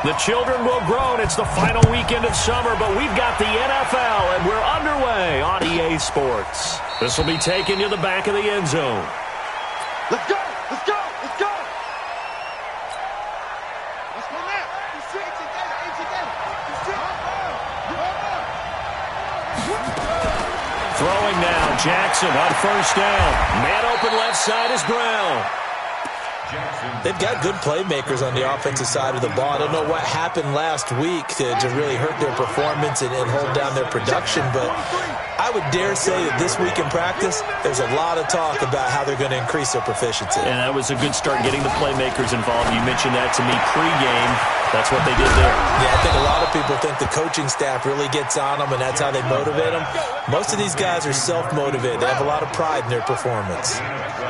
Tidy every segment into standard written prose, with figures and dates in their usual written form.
The children will groan. It's the final weekend of summer, but we've got the NFL, and we're underway on EA Sports. This will be taken to the back of the end zone. Let's go! Let's go! Let's go! Let's go now! Throwing now, Jackson on first down. Man open left side is Brown. They've got good playmakers on the offensive side of the ball. I don't know what happened last week to really hurt their performance and hold down their production, but I would dare say that this week in practice, there's a lot of talk about how they're going to increase their proficiency. And that was a good start getting the playmakers involved. You mentioned that to me pregame. That's what they did there. Yeah, I think a lot of people think the coaching staff really gets on them, and that's how they motivate them. Most of these guys are self-motivated. They have a lot of pride in their performance.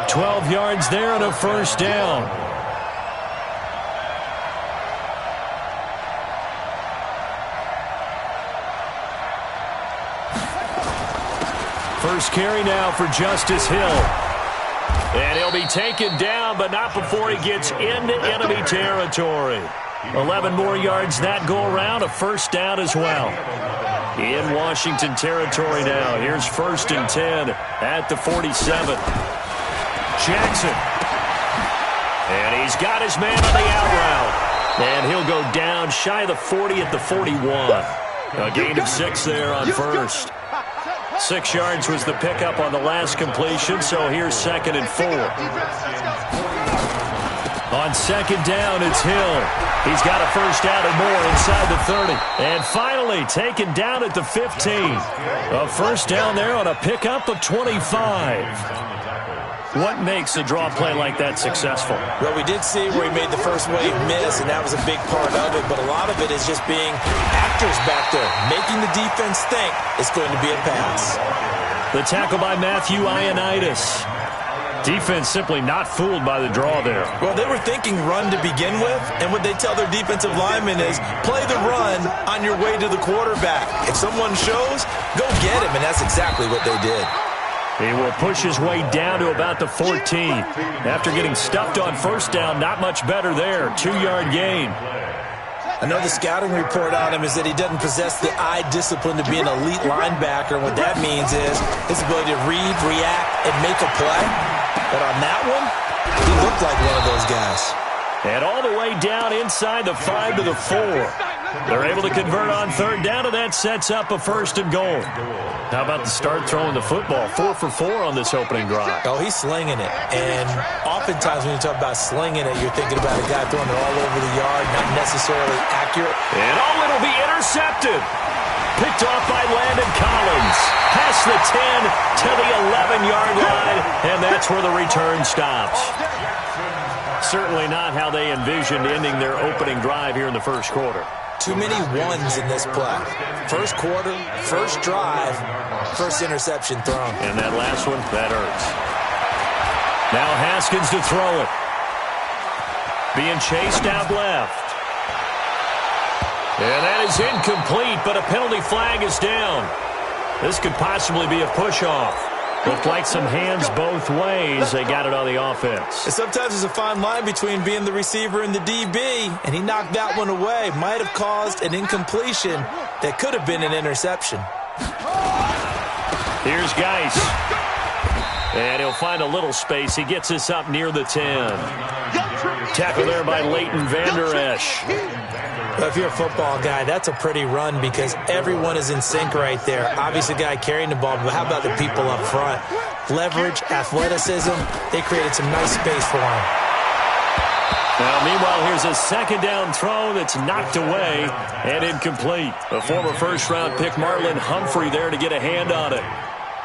12 yards there on a first down. First carry now for Justice Hill. And he'll be taken down, but not before he gets into enemy territory. 11 more yards that go around, a first down as well. In Washington territory now. Here's 1st and 10 at the 47. Jackson. And he's got his man on the out route. And he'll go down shy of the 40 at the 41. A gain of 6 there on first. 6 yards was the pickup on the last completion, so here's 2nd and 4. On 2nd down, it's Hill. He's got a first down and more inside the 30. And finally, taken down at the 15. A first down there on a pickup of 25. What makes a draw play like that successful? Well, we did see where he made the first wave miss, and that was a big part of it. But a lot of it is just being actors back there, making the defense think it's going to be a pass. The tackle by Matthew Ioannidis. Defense simply not fooled by the draw there. Well, they were thinking run to begin with, and what they tell their defensive linemen is play the run on your way to the quarterback. If someone shows, go get him, and that's exactly what they did. He will push his way down to about the 14. After getting stuffed on first down, not much better there. 2-yard gain. I know the scouting report on him is that he doesn't possess the eye discipline to be an elite linebacker. What that means is his ability to read, react, and make a play. But on that one, he looked like one of those guys. And all the way down inside the 5 to the 4. They're able to convert on 3rd down, and that sets up a 1st and goal. How about the start throwing the football? 4 for 4 on this opening drive. Oh, he's slinging it. And oftentimes when you talk about slinging it, you're thinking about a guy throwing it all over the yard, not necessarily accurate. And it'll be intercepted. Picked off by Landon Collins. Past the 10 to the 11-yard line, and that's where the return stops. Certainly not how they envisioned ending their opening drive here in the first quarter. Too many ones in this play. First quarter, first drive, first interception thrown. And that last one, that hurts. Now Haskins to throw it. Being chased out left. And that is incomplete, but a penalty flag is down. This could possibly be a push-off. Looked like some hands both ways. They got it on the offense. And sometimes there's a fine line between being the receiver and the DB, and he knocked that one away. Might have caused an incompletion that could have been an interception. Here's Geis. And he'll find a little space. He gets this up near the 10. Tackle there by Leighton Vander Esch. Well, if you're a football guy, that's a pretty run because everyone is in sync right there. Obviously, the guy carrying the ball, but how about the people up front? Leverage, athleticism, they created some nice space for him. Now, meanwhile, here's a 2nd down throw that's knocked away and incomplete. The former first-round pick Marlon Humphrey there to get a hand on it.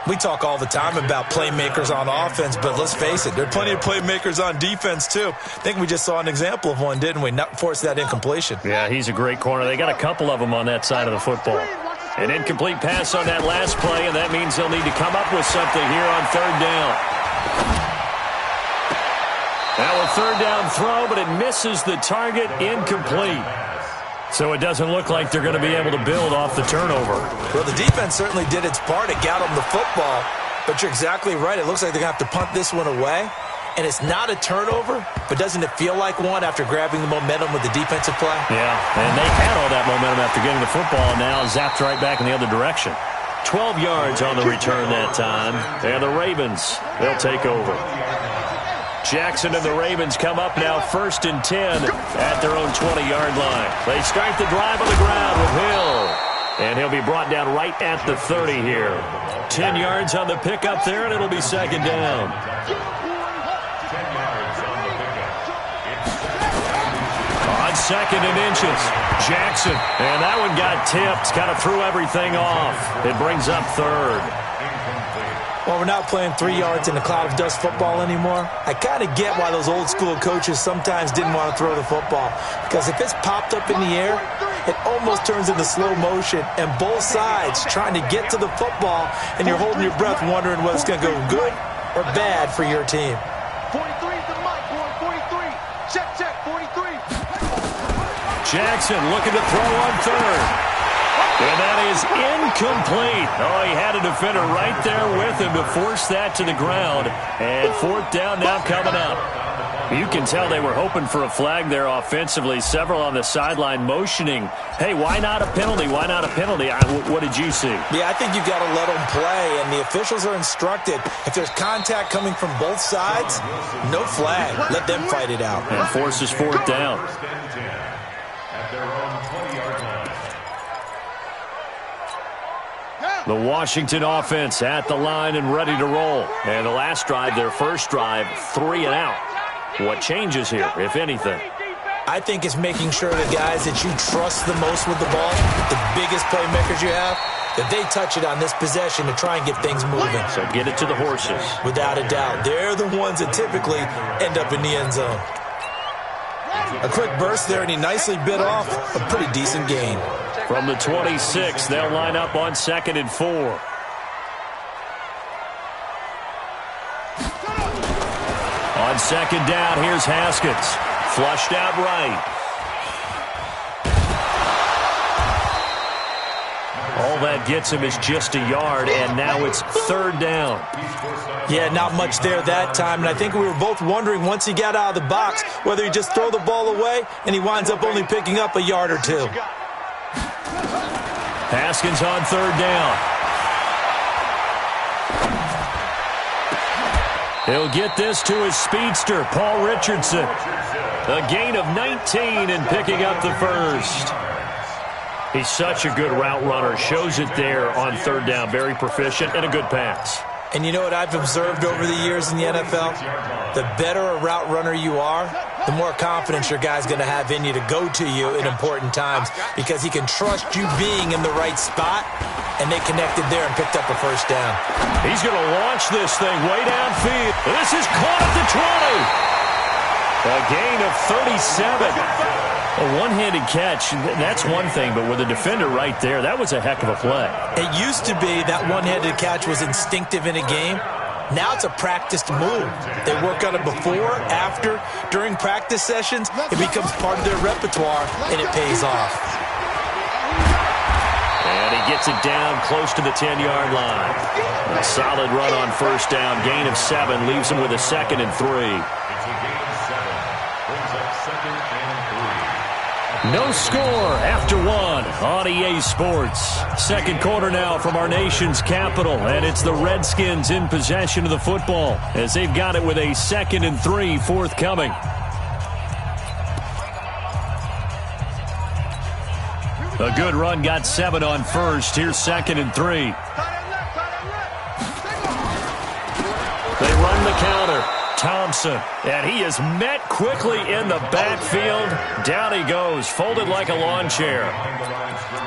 We talk all the time about playmakers on offense, but let's face it, there are plenty of playmakers on defense, too. I think we just saw an example of one, didn't we? Not force that incompletion. Yeah, he's a great corner. They got a couple of them on that side of the football. An incomplete pass on that last play, and that means they'll need to come up with something here on 3rd down. Now a 3rd down throw, but it misses the target, incomplete. So it doesn't look like they're going to be able to build off the turnover. Well, the defense certainly did its part. It got them the football. But you're exactly right. It looks like they're going to have to punt this one away. and it's not a turnover, but doesn't it feel like one after grabbing the momentum with the defensive play? Yeah, and they had all that momentum after getting the football, and now zapped right back in the other direction. 12 yards on the return that time, and the Ravens, they'll take over. Jackson and the Ravens come up now 1st and 10 at their own 20-yard line. They start the drive on the ground with Hill, and he'll be brought down right at the 30 here. 10 yards on the pickup there, and it'll be 2nd down. On 2nd and inches, Jackson, and that one got tipped, kind of threw everything off. It brings up 3rd. Well, we're not playing 3 yards in a cloud of dust football anymore. I kind of get why those old school coaches sometimes didn't want to throw the football, because if it's popped up in the air, it almost turns into slow motion, and both sides trying to get to the football, and you're holding your breath wondering whether it's going to go good or bad for your team. 43 to Mike, boy, 43. Check, 43. Jackson looking to throw on 3rd. And that is incomplete. Oh, he had a defender right there with him to force that to the ground. And 4th down now coming up. You can tell they were hoping for a flag there offensively. Several on the sideline motioning, hey, why not a penalty? Why not a penalty? What did you see? Yeah, I think you've got to let them play, and the officials are instructed. If there's contact coming from both sides, no flag. Let them fight it out. And forces 4th down. The Washington offense at the line and ready to roll. And the last drive, their first drive, 3 and out. What changes here, if anything? I think it's making sure the guys that you trust the most with the ball, the biggest playmakers you have, that they touch it on this possession to try and get things moving. So get it to the horses. Without a doubt. They're the ones that typically end up in the end zone. A quick burst there, and he nicely bit off a pretty decent gain. From the 26, they'll line up on 2nd and 4. On 2nd down, here's Haskins. Flushed out right. All that gets him is just a yard, and now it's 3rd down. Yeah, not much there that time, and I think we were both wondering once he got out of the box whether he'd just throw the ball away, and he winds up only picking up a yard or 2. Haskins on 3rd down. He'll get this to his speedster, Paul Richardson. A gain of 19 and picking up the first. He's such a good route runner. Shows it there on 3rd down. Very proficient and a good pass. And you know what I've observed over the years in the NFL? The better a route runner you are, the more confidence your guy's going to have in you to go to you in important times, because he can trust you being in the right spot, and they connected there and picked up a first down. He's going to launch this thing way downfield. This is caught at the 20. A gain of 37. A one-handed catch, that's one thing, but with a defender right there, that was a heck of a play. It used to be that one-handed catch was instinctive in a game. Now it's a practiced move. They work on it before, after, during practice sessions. It becomes part of their repertoire, and it pays off. And he gets it down close to the 10-yard line. A solid run on first down. Gain of 7 leaves him with a 2nd and 3. No score after 1 on EA Sports. Second quarter now from our nation's capital, and it's the Redskins in possession of the football as they've got it with a 2nd and 3 forthcoming. A good run, got 7 on first. Here's 2nd and 3. They run the counter. Thompson, and he is met quickly in the backfield. Down he goes, folded like a lawn chair.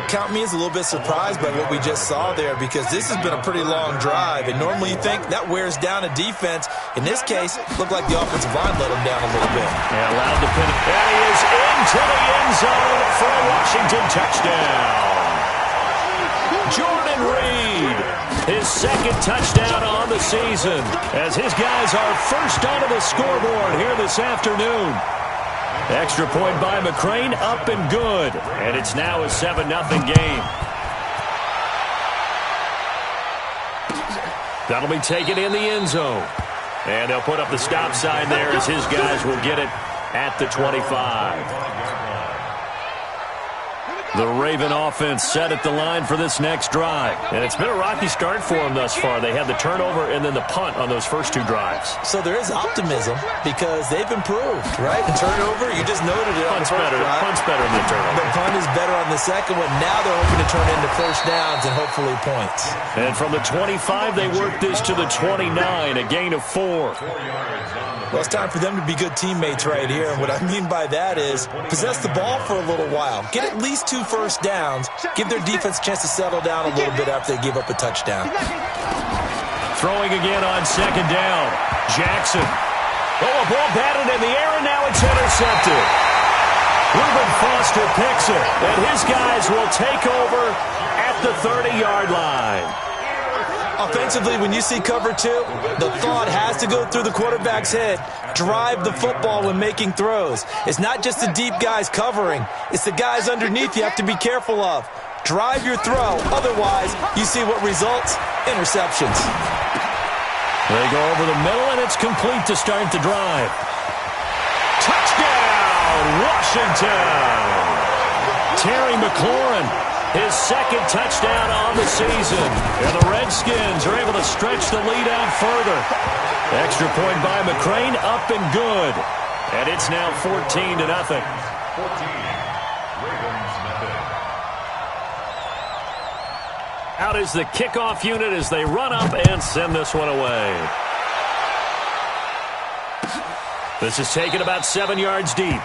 Count me as a little bit surprised by what we just saw there, because this has been a pretty long drive, and normally you think that wears down a defense. In this case, it looked like the offensive line let him down a little bit. Yeah, allowed to pin it. And he is into the end zone for a Washington touchdown. Jordan Reed, his 2nd touchdown on the season, as his guys are first onto the scoreboard here this afternoon. Extra point by McCrane, up and good. And it's now a 7-0 game. That'll be taken in the end zone. And they'll put up the stop sign there as his guys will get it at the 25. The Raven offense set at the line for this next drive. And it's been a rocky start for them thus far. They had the turnover and then the punt on those first two drives. So there is optimism because they've improved, right? And turnover, you just noted it. Punt's better than the turnover. The punt is better on the second one. Now they're hoping to turn into first downs and hopefully points. And from the 25, they work this to the 29, a gain of 4. Well, it's time for them to be good teammates right here. And what I mean by that is possess the ball for a little while. Get at least 2 first downs. Give their defense a chance to settle down a little bit after they give up a touchdown. Throwing again on second down. Jackson. Oh, a ball batted in the air, and now it's intercepted. Reuben Foster picks it, and his guys will take over at the 30-yard line. Offensively, when you see cover 2, the thought has to go through the quarterback's head. Drive the football when making throws. It's not just the deep guys covering. It's the guys underneath you have to be careful of. Drive your throw. Otherwise, you see what results? Interceptions. They go over the middle, and it's complete to start the drive. Touchdown, Washington! Terry McLaurin. His second touchdown on the season. And the Redskins are able to stretch the lead out further. Extra point by McCrane, up and good. And it's now 14-0. Out is the kickoff unit as they run up and send this one away. This is taken about 7 yards deep.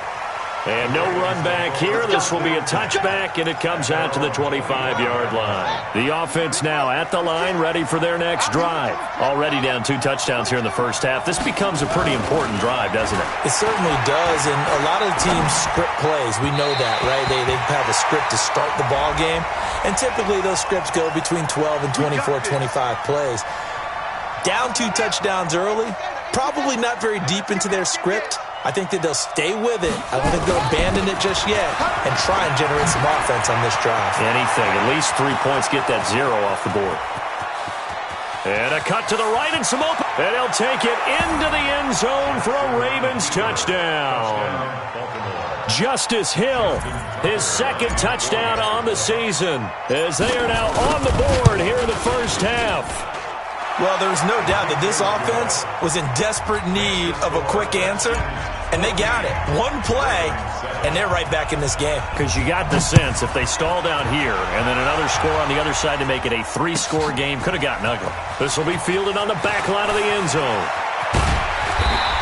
And no run back here. This will be a touchback, and it comes out to the 25-yard line. The offense now at the line, ready for their next drive. Already down 2 touchdowns here in the first half. This becomes a pretty important drive, doesn't it? It certainly does, and a lot of teams script plays. We know that, right? They have a script to start the ball game, and typically those scripts go between 12 and 24, 25 plays. Down 2 touchdowns early, probably not very deep into their script. I think that they'll stay with it. I don't think they'll abandon it just yet and try and generate some offense on this drive. Anything. At least 3 points. Get that 0 off the board. And a cut to the right and some open. And he'll take it into the end zone for a Ravens touchdown. Justice Hill, his second touchdown on the season, as they are now on the board here in the first half. Well, there's no doubt that this offense was in desperate need of a quick answer, and they got it. One play, and they're right back in this game. Because you got the sense if they stall down here and then another score on the other side to make it a 3-score game, could have gotten ugly. This will be fielded on the back line of the end zone.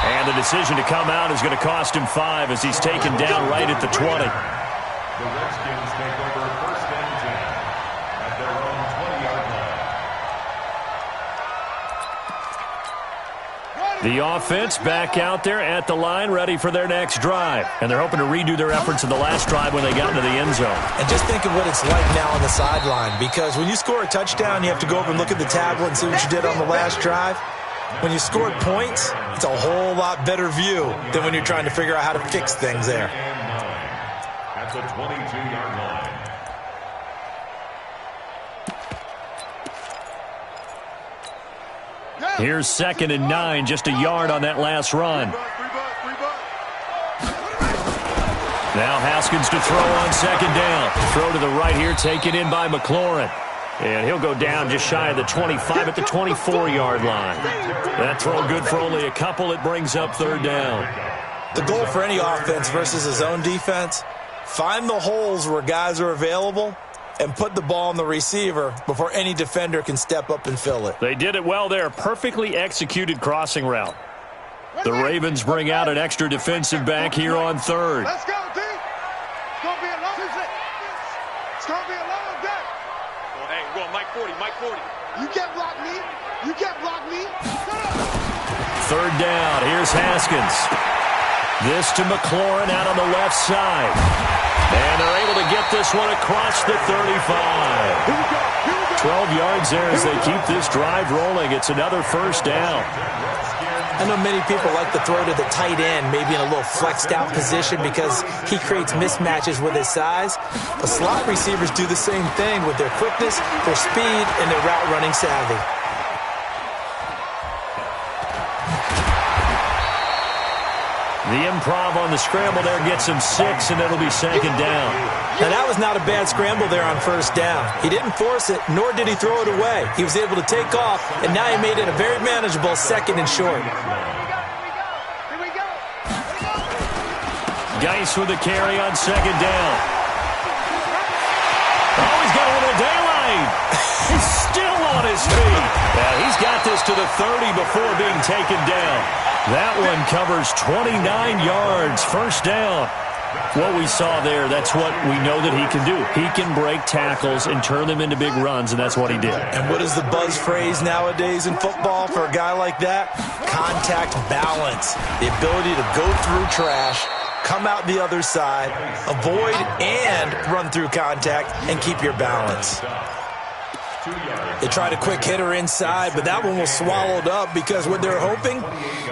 And the decision to come out is going to cost him 5 as he's taken down right at the 20. The Redskins take over first and 10 at their own 20-yard line. The offense back out there at the line, ready for their next drive. And they're hoping to redo their efforts in the last drive when they got into the end zone. And just think of what it's like now on the sideline, because when you score a touchdown, you have to go over and look at the tablet and see what you did on the last drive. When you scored points, it's a whole lot better view than when you're trying to figure out how to fix things there. At the 22-yard line. Here's 2nd and 9, just a yard on that last run. Now Haskins to throw on second down. Throw to the right here, taken in by McLaurin. And he'll go down just shy of the 25 at the 24-yard line. That throw good for only a couple. It brings up 3rd down. The goal for any offense versus a zone defense, find the holes where guys are available and put the ball on the receiver before any defender can step up and fill it. They did it well there. Perfectly executed crossing route. The Ravens bring out an extra defensive back here on 3rd. Let's go, D. It's going to be a long day. It's going to be a long day. Hey, we're going Mike 40, Mike 40. You can't block me. You can't block me. 3rd down. Here's Haskins. This to McLaurin out on the left side. And they're able to get this one across the 35. 12 yards there as they keep this drive rolling. It's another first down. I know many people like to throw to the tight end, maybe in a little flexed out position because he creates mismatches with his size. But slot receivers do the same thing with their quickness, their speed, and their route running savvy. The improv on the scramble there gets him 6, and it'll be second down. Now, that was not a bad scramble there on first down. He didn't force it, nor did he throw it away. He was able to take off, and now he made it a very manageable 2nd and short. Geis with the carry on second down. Oh, he's got a little daylight. He's still on his feet. Yeah, he's got this to the 30 before being taken down. That one covers 29 yards, first down. What we saw there, that's what we know that he can do. He can break tackles and turn them into big runs, and that's what he did. And what is the buzz phrase nowadays in football for a guy like that? Contact balance. The ability to go through trash, come out the other side, avoid and run through contact, and keep your balance. They tried a quick hitter inside, but that one was swallowed up because what they're hoping,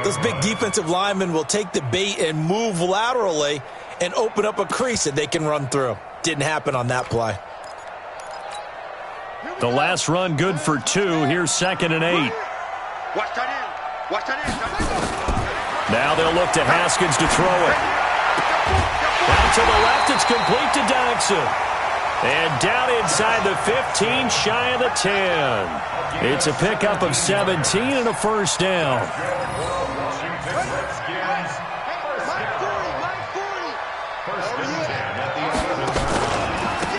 those big defensive linemen will take the bait and move laterally and open up a crease that they can run through. Didn't happen on that play. The last run good for 2. Here's 2nd and 8. Watch that in. Watch that in. Now they'll look to Haskins to throw it. Out to the left, it's complete to Dodson. And down inside the 15, shy of the 10. It's a pickup of 17 and a first down.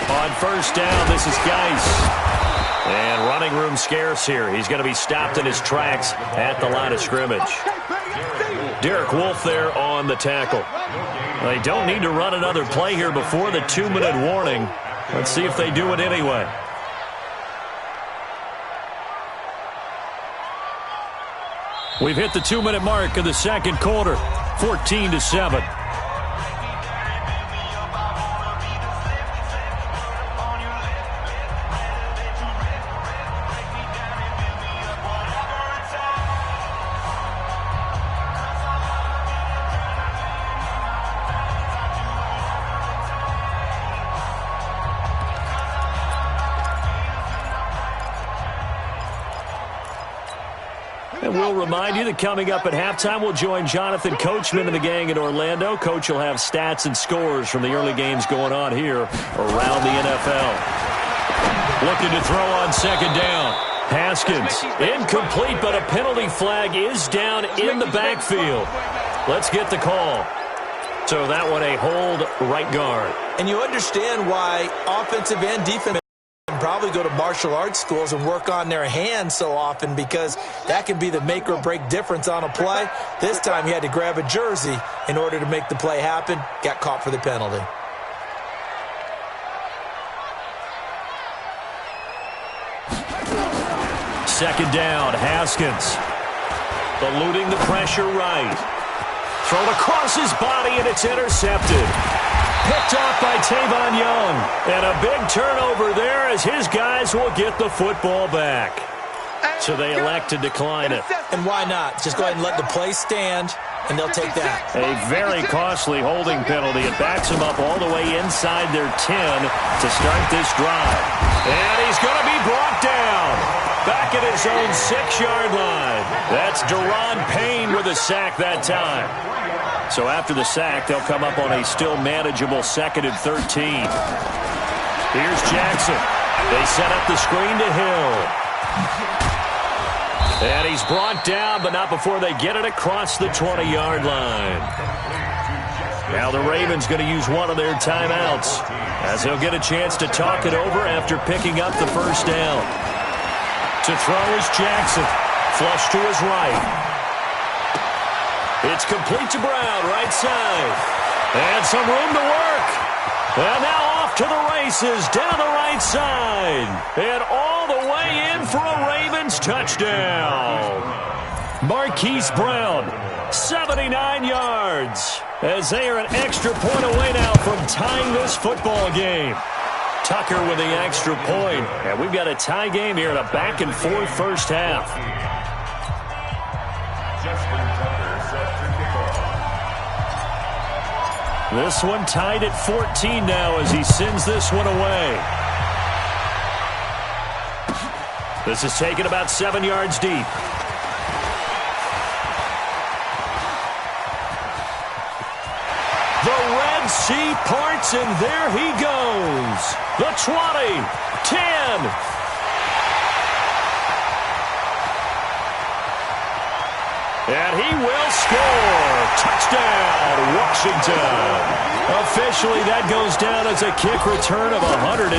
On first down, this is Geis. And running room scarce here. He's going to be stopped in his tracks at the line of scrimmage. Derek Wolfe there on the tackle. They don't need to run another play here before the 2-minute warning. Let's see if they do it anyway. We've hit the 2-minute mark of the second quarter, 14-7. And we'll remind you that coming up at halftime, we'll join Jonathan Coachman and the gang in Orlando. Coach will have stats and scores from the early games going on here around the NFL. Looking to throw on second down. Haskins, incomplete, but a penalty flag is down in the backfield. Let's get the call. So that one a hold, right guard. And you understand why offensive and defensive probably go to martial arts schools and work on their hands so often, because that can be the make or break difference on a play. This time he had to grab a jersey in order to make the play happen. Got caught for the penalty. Second down, Haskins. Eluding the pressure right. Thrown across his body, and it's intercepted. Picked off by Tavon Young. And a big turnover there as his guys will get the football back. So they elect to decline it. And why not? Just go ahead and let the play stand, and they'll take that. A very costly holding penalty. It backs them up all the way inside their 10 to start this drive. And he's going to be brought down. Back at his own 6-yard line. That's Deron Payne with a sack that time. So after the sack, they'll come up on a still manageable 2nd and 13. Here's Jackson. They set up the screen to Hill. And he's brought down, but not before they get it across the 20-yard line. Now the Ravens going to use one of their timeouts as they'll get a chance to talk it over after picking up the first down. To throw is Jackson. Flush to his right. It's complete to Brown, right side. And some room to work. And now off to the races, down the right side. And all the way in for a Ravens touchdown. Marquise Brown, 79 yards. As they are an extra point away now from tying this football game. Tucker with the extra point. And we've got a tie game here in a back-and-forth first half. This one tied at 14 now as he sends this one away. This is taken about 7 yards deep. sea parts, and there he goes. The 20, 10. And he will score. Touchdown, Washington. Officially, that goes down as a kick return of 107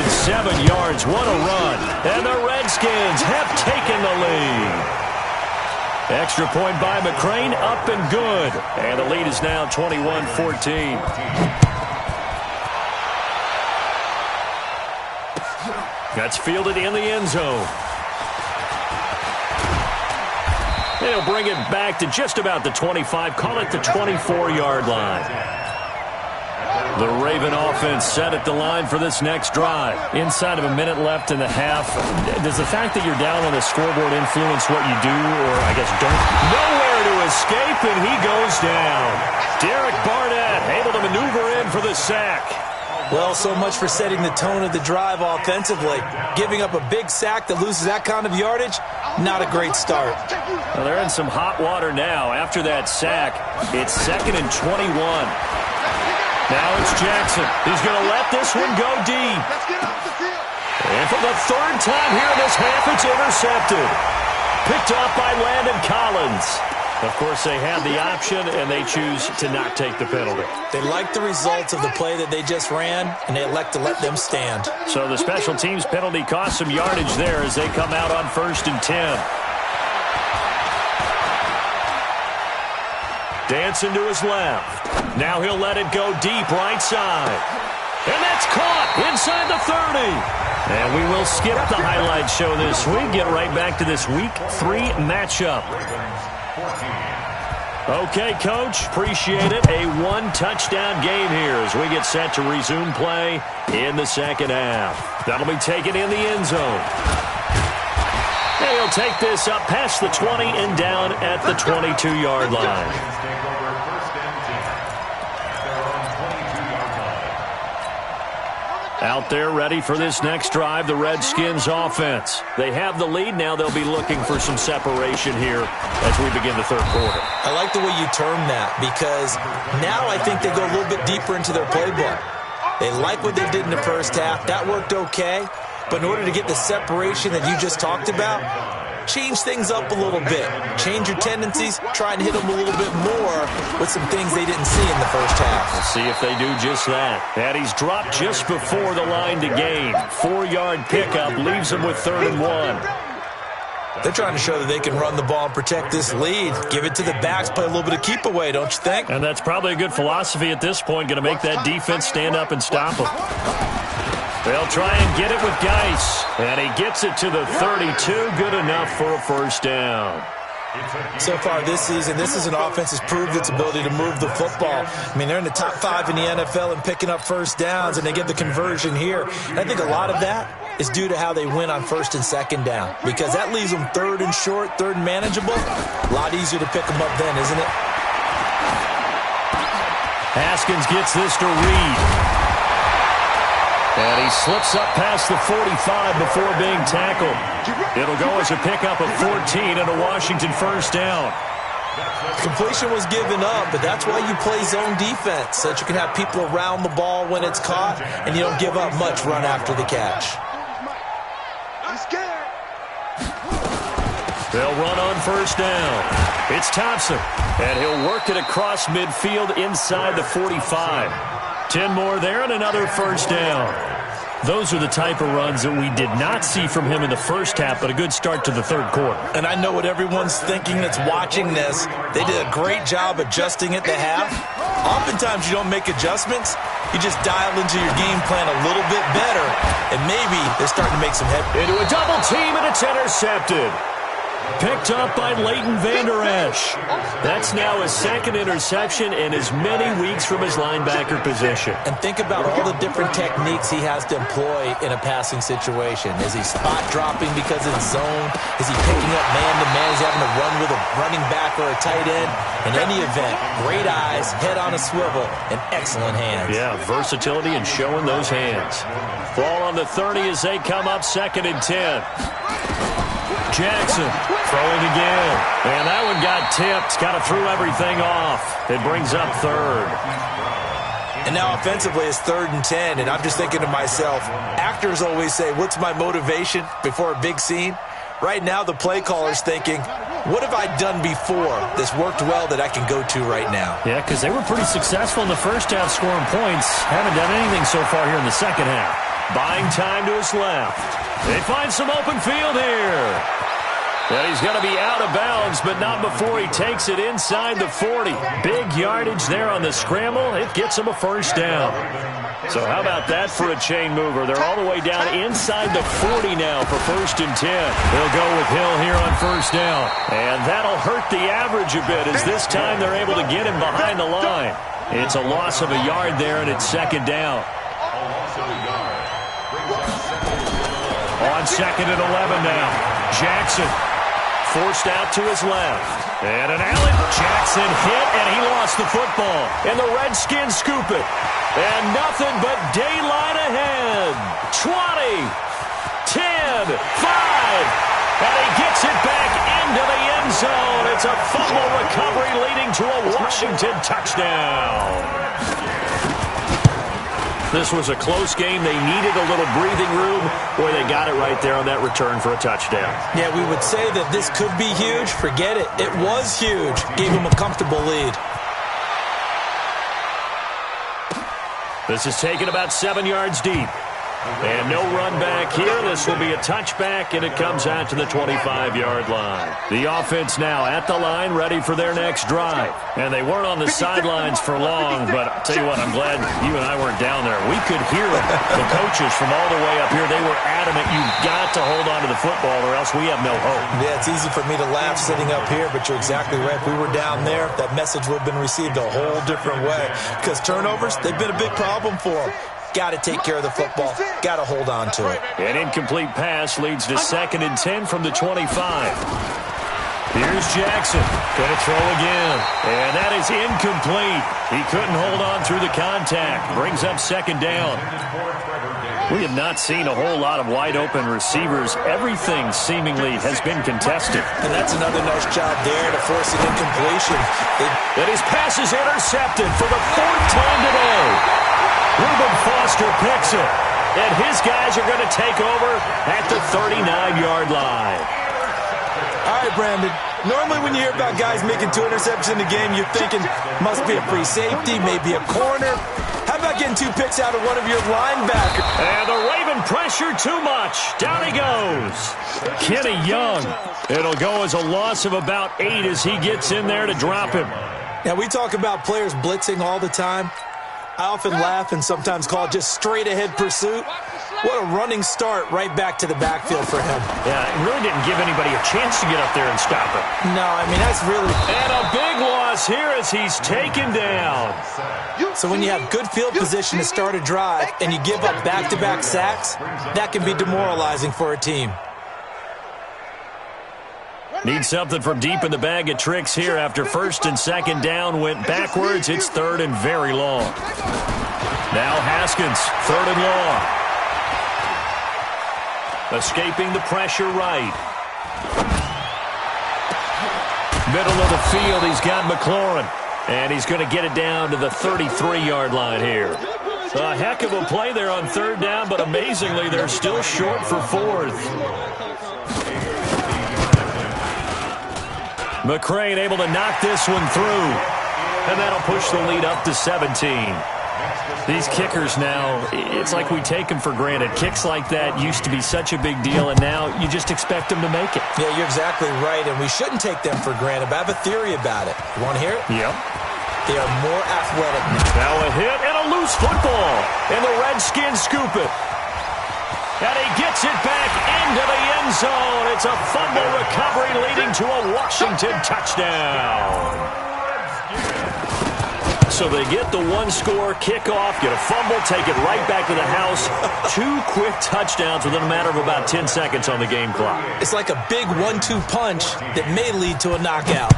yards. What a run. And the Redskins have taken the lead. Extra point by McCrane, up and good. And the lead is now 21-14. That's fielded in the end zone. They'll bring it back to just about the 25. Call it the 24-yard line. The Raven offense set at the line for this next drive. Inside of a minute left in the half. Does the fact that you're down on the scoreboard influence what you do, or I guess don't? Nowhere to escape, and he goes down. Derek Barnett able to maneuver in for the sack. Well, so much for setting the tone of the drive offensively. Giving up a big sack that loses that kind of yardage, not a great start. Well, they're in some hot water now. After that sack, it's 2nd and 21. Now it's Jackson. He's going to let this one go deep. And for the 3rd time here in this half, it's intercepted. Picked off by Landon Collins. Of course, they had the option, and they choose to not take the penalty. They like the results of the play that they just ran, and they elect to let them stand. So the special teams penalty cost some yardage there as they come out on 1st and 10. Dancing to his left. Now he'll let it go deep right side. And that's caught inside the 30. And we will skip the highlight show this week. Get right back to this Week 3 matchup. Okay, Coach, appreciate it. A 1-touchdown game here as we get set to resume play in the second half. That'll be taken in the end zone. And he'll take this up past the 20 and down at the 22-yard line. Out there ready for this next drive, the Redskins offense. They have the lead. Now they'll be looking for some separation here as we begin the 3rd quarter. I like the way you term that because now I think they go a little bit deeper into their playbook. They like what they did in the first half. That worked okay. But in order to get the separation that you just talked about, change things up a little bit. Change your tendencies. Try and hit them a little bit more with some things they didn't see in the first half. Let's see if they do just that. And he's dropped just before the line to gain. 4-yard pickup leaves him with 3rd and 1. They're trying to show that they can run the ball and protect this lead. Give it to the backs, play a little bit of keep away, don't you think? And that's probably a good philosophy at this point. Going to make that defense stand up and stop them. They'll try and get it with Geis. And he gets it to the 32. Good enough for a 1st down. So far this season, this is an offense that's proved its ability to move the football. I mean, they're in the top 5 in the NFL and picking up 1st downs, and they get the conversion here. And I think a lot of that is due to how they win on 1st and 2nd down, because that leaves them 3rd and short, 3rd and manageable. A lot easier to pick them up then, isn't it? Haskins gets this to Reed. And he slips up past the 45 before being tackled. It'll go as a pickup of 14 and a Washington 1st down. Completion was given up, but that's why you play zone defense, so that you can have people around the ball when it's caught, and you don't give up much run after the catch. They'll run on 1st down. It's Thompson, and he'll work it across midfield inside the 45. 10 more there and another 1st down. Those are the type of runs that we did not see from him in the first half, but a good start to the 3rd quarter. And I know what everyone's thinking that's watching this. They did a great job adjusting at the half. Oftentimes you don't make adjustments. You just dial into your game plan a little bit better, and maybe they're starting to make some headway. Into a double team, and it's intercepted. Picked up by Leighton Vander Esch. That's now his 2nd interception in as many weeks from his linebacker position. And think about all the different techniques he has to employ in a passing situation. Is he spot dropping because it's zone? Is he picking up man-to-man? Is he having to run with a running back or a tight end? In any event, great eyes, head on a swivel, and excellent hands. Yeah, versatility and showing those hands. Ball on the 30 as they come up 2nd and 10. Jackson throwing again. And that one got tipped. Kind of threw everything off. It brings up 3rd. And now offensively it's 3rd and 10, and I'm just thinking to myself, actors always say, what's my motivation before a big scene? Right now the play caller's thinking, what have I done before that's worked well that I can go to right now? Yeah, because they were pretty successful in the first half scoring points. Haven't done anything so far here in the second half. Buying time to his left. They find some open field here. And he's going to be out of bounds, but not before he takes it inside the 40. Big yardage there on the scramble. It gets him a first down. So how about that for a chain mover? They're all the way down inside the 40 now for 1st and 10. They'll go with Hill here on first down. And that'll hurt the average a bit as this time they're able to get him behind the line. It's a loss of a yard there, and it's 2nd down. On 2nd and 11 now. Jackson forced out to his left. And an alley. Jackson hit, and he lost the football. And the Redskins scoop it. And nothing but daylight ahead. 20, 10, 5. And he gets it back into the end zone. It's a fumble recovery leading to a Washington touchdown. This was a close game. They needed a little breathing room. Boy, they got it right there on that return for a touchdown. Yeah, we would say that this could be huge. Forget it. It was huge. Gave them a comfortable lead. This is taken about 7 yards deep. And no run back here. This will be a touchback, and it comes out to the 25-yard line. The offense now at the line, ready for their next drive. And they weren't on the sidelines for long, but I'll tell you what, I'm glad you and I weren't down there. We could hear them. The coaches from all the way up here, they were adamant, you've got to hold on to the football or else we have no hope. Yeah, it's easy for me to laugh sitting up here, but you're exactly right. If we were down there, that message would have been received a whole different way. Because turnovers, they've been a big problem for them. Got to take care of the football. Got to hold on to it. An incomplete pass leads to 2nd and 10 from the 25. Here's Jackson. Going to throw again. And that is incomplete. He couldn't hold on through the contact. Brings up 2nd down. We have not seen a whole lot of wide-open receivers. Everything seemingly has been contested. And that's another nice job there to force an incompletion. And his pass is intercepted for the 4th time today. Reuben Foster picks it, and his guys are going to take over at the 39-yard line. All right, Brandon. Normally when you hear about guys making 2 interceptions in the game, you're thinking must be a free safety, maybe a corner. How about getting 2 picks out of one of your linebackers? And the Raven pressure too much. Down he goes. Kenny Young. It'll go as a loss of about 8 as he gets in there to drop him. Now, we talk about players blitzing all the time. I often laugh and sometimes call it just straight-ahead pursuit. What a running start right back to the backfield for him. Yeah, it really didn't give anybody a chance to get up there and stop him. No, I mean, that's really... And a big loss here as he's taken down. So when you have good field position to start a drive and you give up back-to-back sacks, that can be demoralizing for a team. Need something from deep in the bag of tricks here after 1st and 2nd down went backwards. It's 3rd and very long. Now Haskins, 3rd and long. Escaping the pressure right. Middle of the field, he's got McLaurin. And he's going to get it down to the 33-yard line here. A heck of a play there on 3rd down, but amazingly, they're still short for 4th. McCrane able to knock this one through. And that'll push the lead up to 17. These kickers now, it's like we take them for granted. Kicks like that used to be such a big deal, and now you just expect them to make it. Yeah, you're exactly right, and we shouldn't take them for granted. But I have a theory about it. You want to hear it? Yep. They are more athletic now. Now a hit and a loose football. And the Redskins scoop it. And he gets it back into the end zone. It's a fumble recovery leading to a Washington touchdown. So they get the 1-score kickoff, get a fumble, take it right back to the house. 2 quick touchdowns within a matter of about 10 seconds on the game clock. It's like a big 1-2 punch that may lead to a knockout.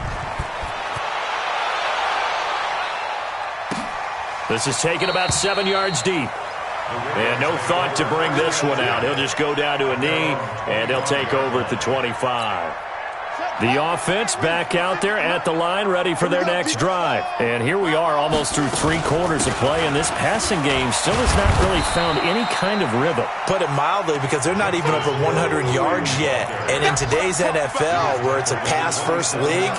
This is taken about 7 yards deep. And no thought to bring this one out. He'll just go down to a knee, and he'll take over at the 25. The offense back out there at the line, ready for their next drive. And here we are almost through 3 quarters of play, and this passing game still has not really found any kind of rhythm. Put it mildly, because they're not even over 100 yards yet. And in today's NFL, where it's a pass-first league,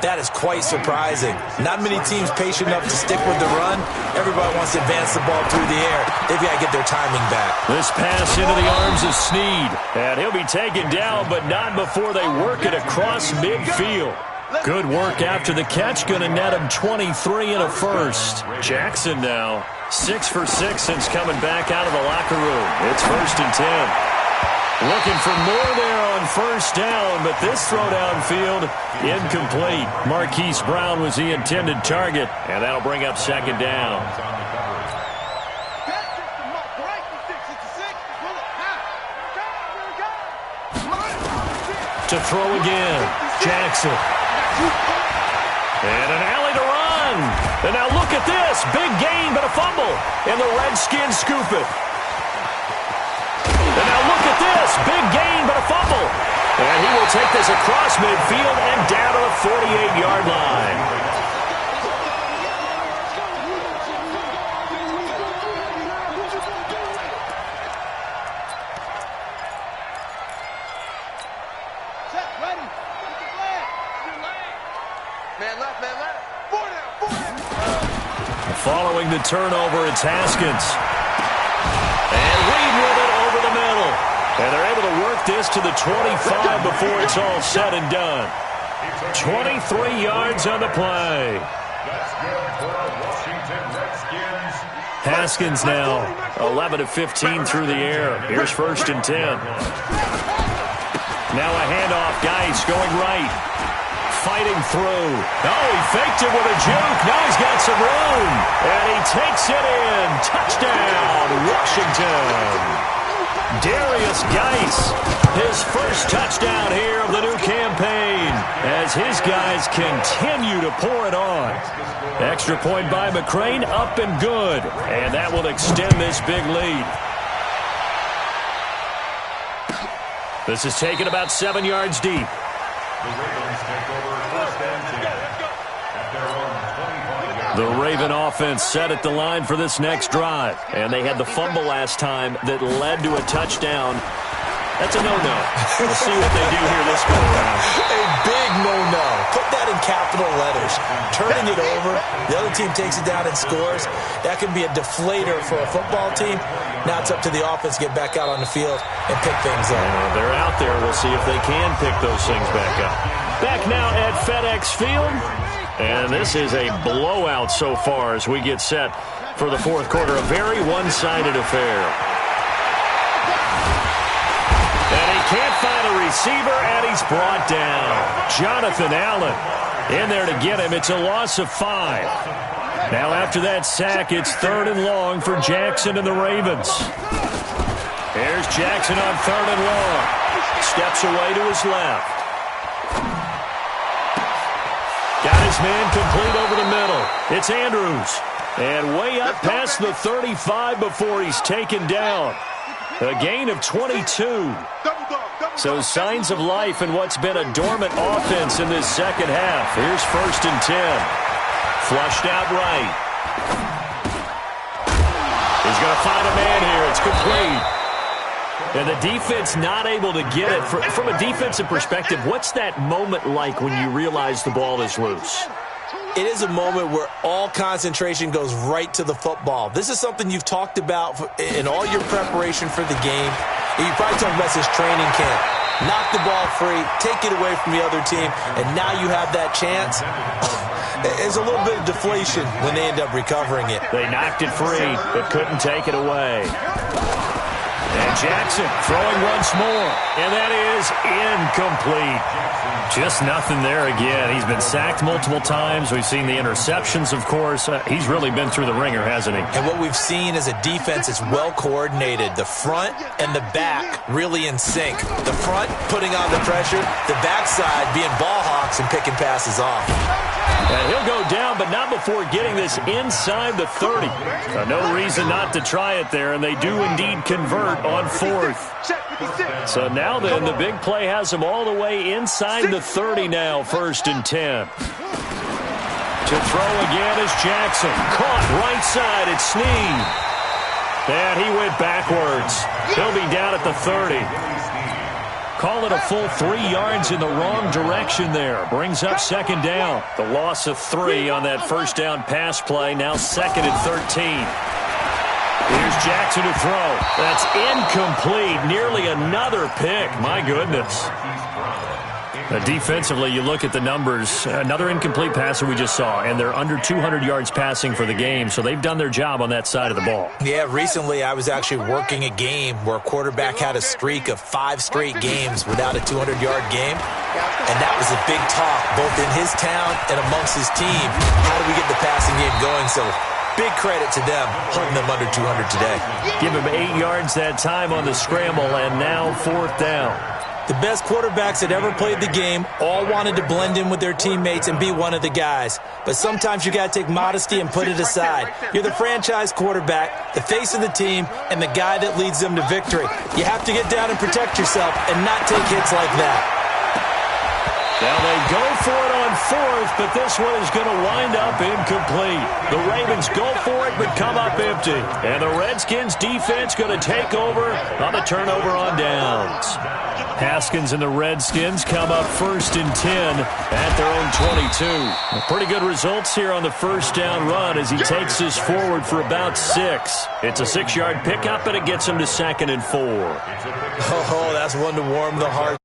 that is quite surprising. Not many teams patient enough to stick with the run. Everybody wants to advance the ball through the air. They've got to get their timing back. This pass into the arms of Snead. And he'll be taken down, but not before they work it across midfield. Good work after the catch. Going to net him 23 and a first. Jackson now 6 for 6 since coming back out of the locker room. It's 1st and 10. Looking for more there on first down, but this throw downfield incomplete. Marquise Brown was the intended target, and that'll bring up 2nd down. To throw again, Jackson. And an alley to run. And now look at this. Big gain, but a fumble. And the Redskins scoop it. And now look at this. Big gain, but a fumble. And he will take this across midfield and down to the 48-yard line. Following the turnover, it's Haskins. And Reed with it over the middle. And they're able to work this to the 25 before it's all said and done. 23 yards on the play. That's good for a Washington Redskins. Haskins now 11 of 15 through the air. Here's 1st and 10. Now a handoff. Geis going right. Fighting through. Oh, he faked it with a juke. Now he's got some room. And he takes it in. Touchdown, Washington. Darius Geis, his first touchdown here of the new campaign as his guys continue to pour it on. Extra point by McCrane, up and good. And that will extend this big lead. This is taken about 7 yards deep. The Ravens take over 1st and 10 at their own 25-yard line. The Raven offense set at the line for this next drive. And they had the fumble last time that led to a touchdown. That's a no-no. We'll see what they do here this go around. A big no-no. Put that in capital letters. Turning it over, the other team takes it down and scores. That can be a deflator for a football team. Now it's up to the offense to get back out on the field and pick things up. They're out there. We'll see if they can pick those things back up. Back now at FedEx Field. And this is a blowout so far as we get set for the 4th quarter. A very one-sided affair. And he can't find a receiver, and he's brought down. Jonathan Allen in there to get him. It's a loss of 5. Now after that sack, it's 3rd and long for Jackson and the Ravens. Here's Jackson on 3rd and long. Steps away to his left. Got his man complete over the middle. It's Andrews. And way up past the 35 before he's taken down. A gain of 22. So signs of life in what's been a dormant offense in this second half. Here's 1st and 10. Flushed out right. He's going to find a man here. It's complete. And the defense not able to get it. From a defensive perspective, what's that moment like when you realize the ball is loose? It is a moment where all concentration goes right to the football. This is something you've talked about in all your preparation for the game. And you probably talked about this training camp. Knock the ball free, take it away from the other team, and now you have that chance. There's a little bit of deflation when they end up recovering it. They knocked it free, but couldn't take it away. And Jackson throwing once more, and that is incomplete. Just nothing there again. He's been sacked multiple times. We've seen the interceptions, of course. He's really been through the ringer, hasn't he? And what we've seen is a defense that's well coordinated. The front and the back really in sync. The front putting on the pressure, the backside being ball hawks and picking passes off. And he'll go down, but not before getting this inside the 30. No reason not to try it there, and they do indeed convert on 4th. So now then, the big play has them all the way inside the 30 now, 1st and 10. To throw again is Jackson. Caught right side, it's Snead. And he went backwards. He'll be down at the 30. Call it a full 3 yards in the wrong direction there. Brings up 2nd down. The loss of 3 on that 1st down pass play. Now 2nd and 13. Here's Jackson to throw. That's incomplete. Nearly another pick. My goodness. Defensively, you look at the numbers. Another incomplete passer we just saw, and they're under 200 yards passing for the game, so they've done their job on that side of the ball. Yeah, recently I was actually working a game where a quarterback had a streak of 5 straight games without a 200-yard game, and that was a big talk, both in his town and amongst his team. How do we get the passing game going? So big credit to them, holding them under 200 today. Give him 8 yards that time on the scramble, and now 4th down. The best quarterbacks that ever played the game all wanted to blend in with their teammates and be one of the guys. But sometimes you got to take modesty and put it aside. You're the franchise quarterback, the face of the team, and the guy that leads them to victory. You have to get down and protect yourself and not take hits like that. Now they go for it on 4th, but this one is going to wind up incomplete. The Ravens go for it, but come up empty. And the Redskins defense going to take over on the turnover on downs. Haskins and the Redskins come up 1st and 10 at their own 22. Pretty good results here on the 1st down run as he takes this forward for about 6. It's a 6-yard pickup, and it gets him to 2nd and 4. Oh, that's one to warm the heart.